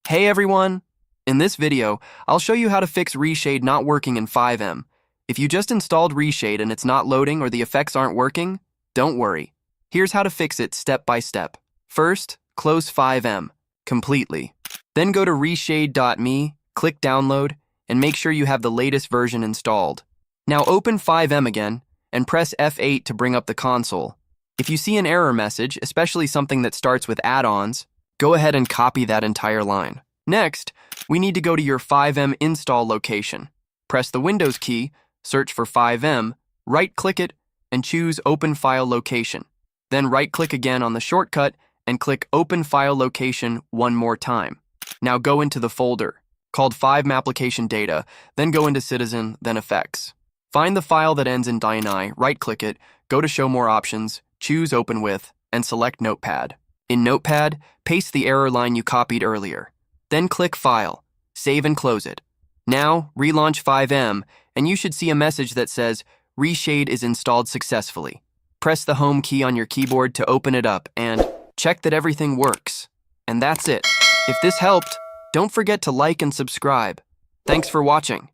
Hey everyone! In this video, I'll show you how to fix Reshade not working in FiveM. If you just installed Reshade and it's not loading or the effects aren't working, don't worry. Here's how to fix it step by step. First, close FiveM completely. Then go to reshade.me, click download, and make sure you have the latest version installed. Now open FiveM again and press F8 to bring up the console. If you see an error message, especially something that starts with add-ons, go ahead and copy that entire line. Next, we need to go to your FiveM install location. Press the Windows key, search for FiveM, right-click it, and choose Open File Location. Then right-click again on the shortcut and click Open File Location one more time. Now go into the folder called FiveM Application Data, then go into Citizen, then Effects. Find the file that ends in .ini, right-click it, go to Show More Options, choose Open With, and select Notepad. In Notepad, paste the error line you copied earlier. Then click File, save and close it. Now, relaunch FiveM, and you should see a message that says, Reshade is installed successfully. Press the Home key on your keyboard to open it up and check that everything works. And that's it. If this helped, don't forget to like and subscribe. Thanks for watching.